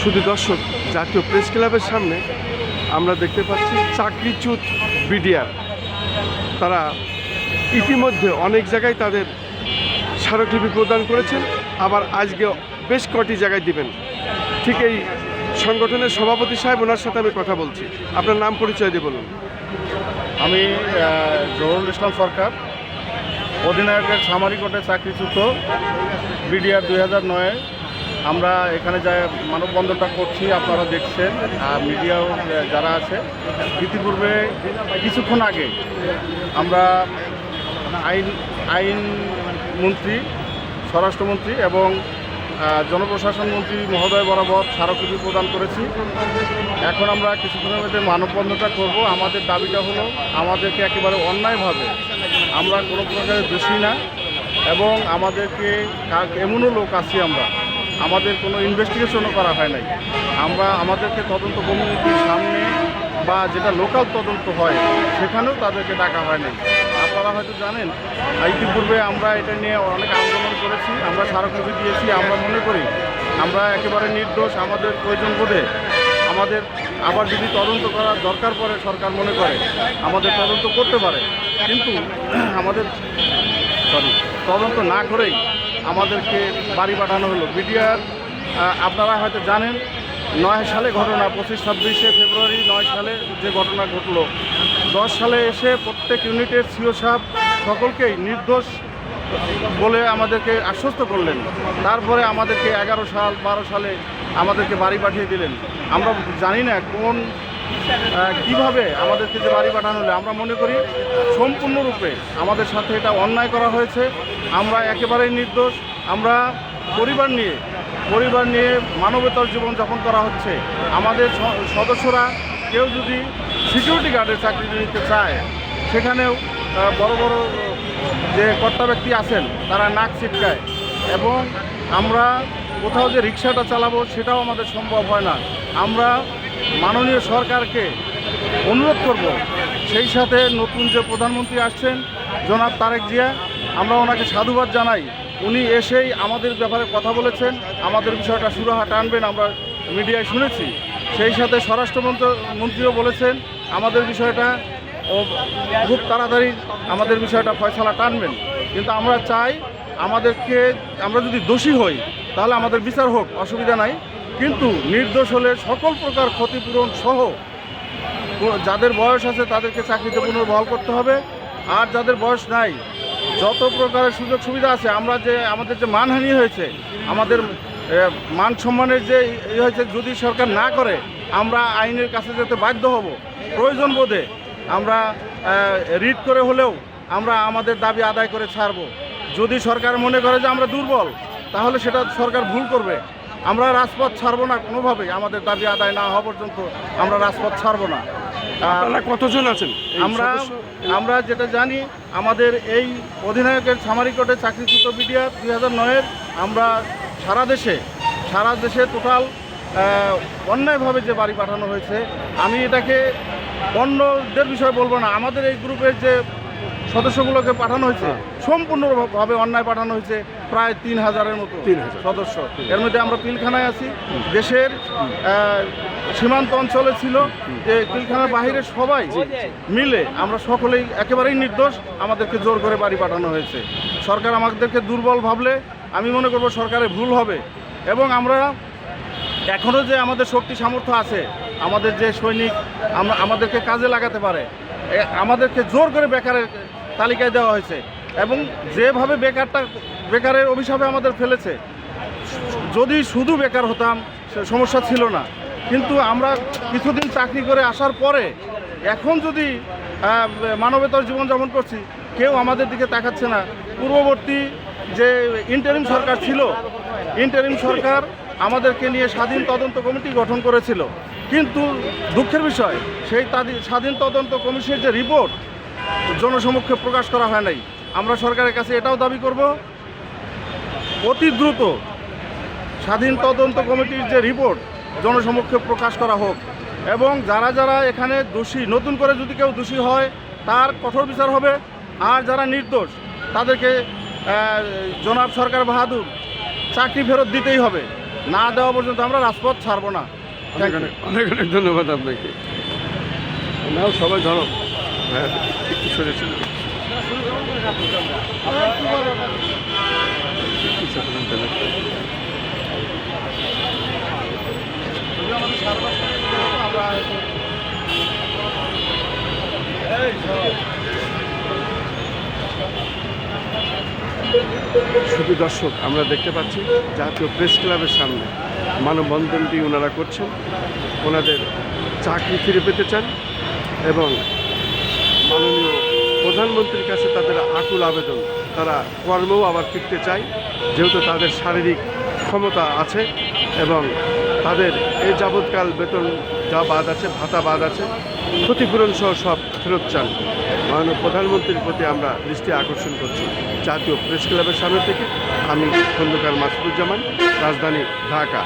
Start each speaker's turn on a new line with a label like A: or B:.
A: শুধু দর্শক, জাতীয় প্রেস ক্লাবের সামনে আমরা দেখতে পাচ্ছি চাকরিচ্যুত বিডিআর। তারা ইতিমধ্যে অনেক জায়গায় তাদের স্মারকলিপি প্রদান করেছেন, আবার আজকে বেশ কটি জায়গায় দিবেন। ঠিক এই সংগঠনের সভাপতি সাহেব, ওনার সাথে আমি কথা বলছি। আপনার নাম পরিচয় দিয়ে বলুন।
B: আমি জহুরুল ইসলাম সরকার, অধিনায়কের সামরিকটে চাকরিচ্যুত বিডিআর 2009। আমরা এখানে যা মানববন্ধনটা করছি আপনারা দেখছেন, মিডিয়াও যারা আছে। ইতিপূর্বে কিছুক্ষণ আগে আমরা আইন মন্ত্রী, স্বরাষ্ট্রমন্ত্রী এবং জনপ্রশাসন মন্ত্রী মহোদয় বরাবর স্মারকলিপি প্রদান করেছি। এখন আমরা কিছুক্ষণের মধ্যে মানববন্ধনটা করব। আমাদের দাবিটা হলো, আমাদেরকে একেবারে অন্যায়ভাবে, আমরা কোনো প্রকারের দোষী না, এবং আমাদেরকে এমনও লোক আছি আমরা, আমাদের কোনো ইনভেস্টিগেশনও করা হয় নাই। আমাদেরকে তদন্ত কমিটির সামনে বা যেটা লোকাল তদন্ত হয় সেখানেও তাদেরকে ডাকা হয় নাই। আপনারা হয়তো জানেন, ইতিপূর্বে আমরা এটা নিয়ে অনেক আন্দোলন করেছি, আমরা স্মারকলিপি দিয়েছি। আমরা মনে করি আমরা একেবারে নির্দোষ। আমাদের প্রয়োজন বোধে আমাদের আবার যদি তদন্ত করার দরকার পড়ে, সরকার মনে করে আমাদের তদন্ত করতে পারে, কিন্তু আমাদের তদন্ত না করেই আমাদেরকে বাড়ি পাঠানো হলো। বিডিআর আপনারা হয়তো জানেন, 9 সালে ঘটনা, 25-26 ফেব্রুয়ারি 9 সালে যে ঘটনা ঘটলো, 10 সালে এসে প্রত্যেক ইউনিটের সিও সাহেব সকলকেই নির্দোষ বলে আমাদেরকে আশ্বস্ত করলেন। তারপরে আমাদেরকে 11 সাল 12 সালে আমাদেরকে বাড়ি পাঠিয়ে দিলেন। আমরা জানি না কিভাবে আমাদেরকে যে বাড়ি পাঠানো হলে। আমরা মনে করি সম্পূর্ণরূপে আমাদের সাথে এটা অন্যায় করা হয়েছে। আমরা একেবারেই নির্দোষ। আমরা পরিবার নিয়ে মানবেতর জীবনযাপন করা হচ্ছে। আমাদের সদস্যরা কেউ যদি সিকিউরিটি গার্ডের চাকরি নিতে চায়, সেখানেও বড় বড় যে কর্তা ব্যক্তি আছেন তারা নাক ছিটকায়, এবং আমরা কোথাও যে রিক্সাটা চালাবো সেটাও আমাদের সম্ভব হয় না। আমরা মাননীয় সরকারকে অনুরোধ করব, সেই সাথে নতুন যে প্রধানমন্ত্রী আসছেন জনাব তারেক জিয়া, আমরা ওনাকে সাধুবাদ জানাই। উনি এসেই আমাদের ব্যাপারে কথা বলেছেন, আমাদের বিষয়টা সুরাহা টানবেন, আমরা মিডিয়ায় শুনেছি। সেই সাথে স্বরাষ্ট্রমন্ত্রীও বলেছেন আমাদের বিষয়টা খুব তাড়াতাড়ি আমাদের বিষয়টা ফয়সালা টানবেন। কিন্তু আমরা চাই, আমরা যদি দোষী হই তাহলে আমাদের বিচার হোক, অসুবিধা নাই। কিন্তু নির্দোষ হলে সকল প্রকার ক্ষতিপূরণ সহ যাদের বয়স আছে তাদেরকে চাকরিতে পুনর্বহাল করতে হবে। আর যাদের বয়স নাই, যত প্রকারের সুযোগ সুবিধা আছে, আমাদের যে মানহানি হয়েছে, আমাদের মান সম্মানের যে হয়েছে, যদি সরকার না করে আমরা আইনের কাছে যেতে বাধ্য হব। প্রয়োজন বোধে আমরা রিট করে হলেও আমরা আমাদের দাবি আদায় করে ছাড়ব। যদি সরকার মনে করে যে আমরা দুর্বল, তাহলে সেটা সরকার ভুল করবে। আমরা রাজপথ ছাড়বো না কোনোভাবেই। আমাদের দাবি আদায় না হওয়া পর্যন্ত আমরা রাজপথ ছাড়বো না।
A: কতজন আছেন?
B: আমরা যেটা জানি, আমাদের এই অধিনায়কের সামরিকটে চাকরিচ্যুত বিডিআর 2009-এর আমরা সারা দেশে টোটাল অন্যায়ভাবে যে বাড়ি পাঠানো হয়েছে, আমি এটাকে অন্যদের বিষয় বলবো না। আমাদের এই গ্রুপের যে সদস্যগুলোকে পাঠানো হয়েছে সম্পূর্ণভাবে অন্যায় পাঠানো হয়েছে। প্রায় 3000-এর মতো সদস্য। এর মধ্যে আমরা পিলখানায় আছি, দেশের সীমান্ত অঞ্চলে ছিল, যে পিলখানার বাহিরে সবাই মিলে আমরা সকলেই একেবারেই নির্দোষ। আমাদেরকে জোর করে বাড়ি পাঠানো হয়েছে। সরকার আমাদেরকে দুর্বল ভাবলে আমি মনে করব সরকারের ভুল হবে। এবং আমরা এখনও যে আমাদের শক্তি সামর্থ্য আছে, আমাদের যে সৈনিক আমাদেরকে কাজে লাগাতে পারে, আমাদেরকে জোর করে বেকারের তালিকায় দেওয়া হয়েছে। এবং যেভাবে বেকারের অভিশাপে আমাদের ফেলেছে, যদি শুধু বেকার হতাম সমস্যা ছিল না। কিন্তু আমরা কিছুদিন চাকরি করে আসার পরে এখন যদি মানবেতর জীবনযাপন করছি, কেউ আমাদের দিকে তাকাচ্ছে না। পূর্ববর্তী যে ইন্টারিম সরকার ছিল, ইন্টারিম সরকার আমাদেরকে নিয়ে স্বাধীন তদন্ত কমিটি গঠন করেছিল, কিন্তু দুঃখের বিষয় সেই স্বাধীন তদন্ত কমিশনের যে রিপোর্ট জনসমক্ষে প্রকাশ করা হয় নাই। আমরা সরকারের কাছে এটাও দাবি করব, অতি দ্রুত স্বাধীন তদন্ত কমিটির যে রিপোর্ট জনসমক্ষে প্রকাশ করা হোক, এবং যারা এখানে দোষী, নতুন করে যদি কেউ দোষী হয় তার কঠোর বিচার হবে। আর যারা নির্দোষ তাদেরকে জনাব সরকার বাহাদুর চাকরি ফেরত দিতেই হবে। না দেওয়া পর্যন্ত আমরা রাজপথ ছাড়বো না।
A: অনেক অনেক অনেক অনেক ধন্যবাদ আপনাকে। নাও সবাই ধরো, হ্যাঁ একটু সরেছিল। শুধু দর্শক, আমরা দেখতে পাচ্ছি জাতীয় প্রেস ক্লাবের সামনে মানববন্ধনটি ওনারা করছেন। ওনাদের চাকরি ফিরে পেতে চান এবং মাননীয় প্রধানমন্ত্রীর কাছে তাদের আকুল আবেদন, তারা কর্মেও আবার ফিরতে চায়, যেহেতু তাদের শারীরিক ক্ষমতা আছে এবং তাদের এই যাবৎকাল বেতন যা বাদ আছে, ভাতা বাদ আছে, ক্ষতিপূরণ সহ সব ফেরত চান। মাননীয় প্রধানমন্ত্রীর প্রতি আমরা দৃষ্টি আকর্ষণ করছি। জাতীয় প্রেস ক্লাবের সামনে থেকে আমি খন্দকার মাসুদুজ্জামান, রাজধানী ঢাকা।